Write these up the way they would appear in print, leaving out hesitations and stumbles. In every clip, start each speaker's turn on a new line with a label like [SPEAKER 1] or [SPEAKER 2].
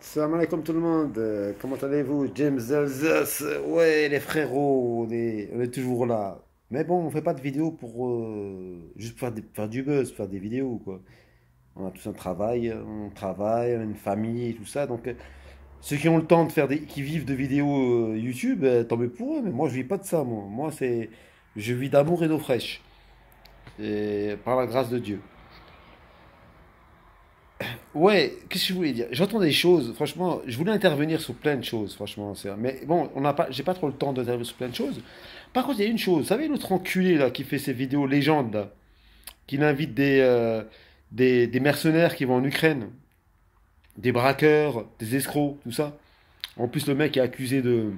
[SPEAKER 1] Salam alaikum tout le monde. Comment allez-vous? James Alsace. Ouais, les frérots, on est toujours là. Mais bon, on fait pas de vidéos pour juste pour faire du buzz, faire des vidéos, quoi. On a tous un travail, on travaille, on a une famille et tout ça. Donc, ceux qui ont le temps de qui vivent de vidéos YouTube, tant mieux pour eux. Mais moi, je vis pas de ça, moi. Je vis d'amour et d'eau fraîche. Et par la grâce de Dieu. Ouais, qu'est-ce que je voulais dire? J'entends des choses, franchement, je voulais intervenir sur plein de choses, franchement, mais bon, j'ai pas trop le temps d'intervenir sur plein de choses. Par contre, il y a une chose, vous savez, l'autre enculé là qui fait ses vidéos légendes là, qui invite des mercenaires qui vont en Ukraine, des braqueurs, des escrocs, tout ça. En plus, le mec est accusé de,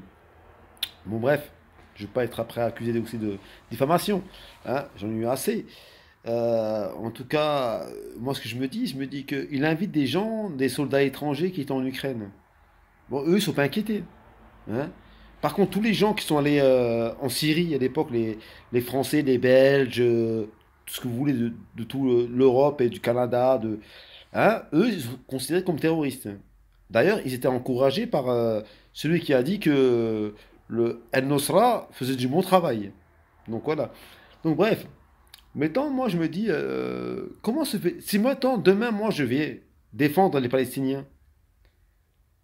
[SPEAKER 1] bon bref, je vais pas être après accusé aussi de diffamation, hein, j'en ai eu assez. En tout cas, moi, ce que je me dis qu'il invite des gens, des soldats étrangers qui étaient en Ukraine. Bon, eux, ils sont pas inquiétés, hein. Par contre, tous les gens qui sont allés en Syrie à l'époque, les Français, les Belges, tout ce que vous voulez de tout l'Europe et du Canada, hein, eux, ils sont considérés comme terroristes. D'ailleurs, ils étaient encouragés par celui qui a dit que le El-Nosra faisait du bon travail. Donc voilà. Donc bref, maintenant, moi, je me dis, comment se fait... Si maintenant, demain, moi, je vais défendre les Palestiniens,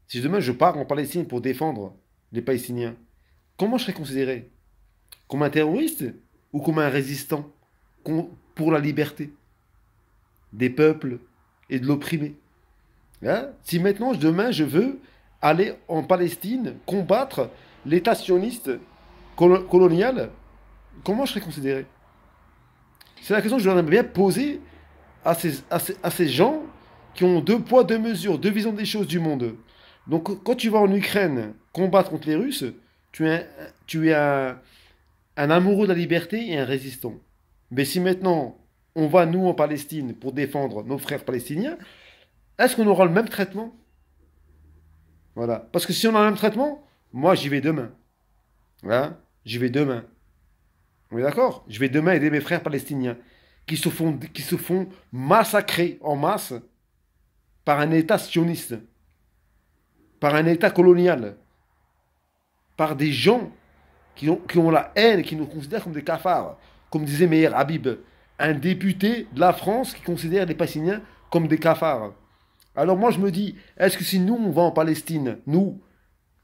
[SPEAKER 1] si demain, je pars en Palestine pour défendre les Palestiniens, comment je serais considéré? Comme un terroriste ou comme un résistant pour la liberté des peuples et de l'opprimé? Hein? Si maintenant, demain, je veux aller en Palestine combattre l'État sioniste colonial, comment je serais considéré? C'est la question que je voudrais bien poser à ces gens qui ont deux poids, deux mesures, deux visions des choses du monde. Donc, quand tu vas en Ukraine combattre contre les Russes, tu es un amoureux de la liberté et un résistant. Mais si maintenant on va, nous, en Palestine, pour défendre nos frères palestiniens, est-ce qu'on aura le même traitement? Voilà. Parce que si on a le même traitement, moi, j'y vais demain. Hein? J'y vais demain. On est d'accord? Je vais demain aider mes frères palestiniens qui se font massacrer en masse par un État sioniste, par un État colonial, par des gens qui ont la haine, qui nous considèrent comme des cafards. Comme disait Meir Habib, un député de la France qui considère les Palestiniens comme des cafards. Alors moi je me dis, est-ce que si nous on va en Palestine, nous,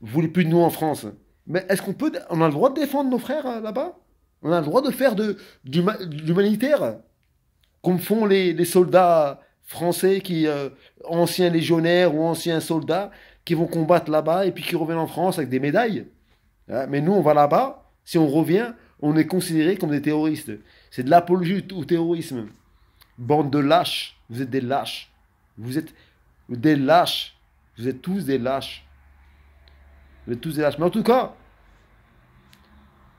[SPEAKER 1] vous voulez plus de nous en France, mais est-ce on a le droit de défendre nos frères là-bas? On a le droit de faire de l'humanitaire, comme font les soldats français anciens légionnaires ou anciens soldats, qui vont combattre là-bas et puis qui reviennent en France avec des médailles. Hein, mais nous, on va là-bas, si on revient, on est considéré comme des terroristes. C'est de l'apologie au terrorisme. Bande de lâches, vous êtes des lâches. Vous êtes des lâches. Vous êtes tous des lâches. Vous êtes tous des lâches. Mais en tout cas,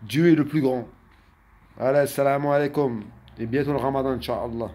[SPEAKER 1] Dieu est le plus grand. Allez, salam alaikum. Et bientôt le ramadan, Inch'Allah.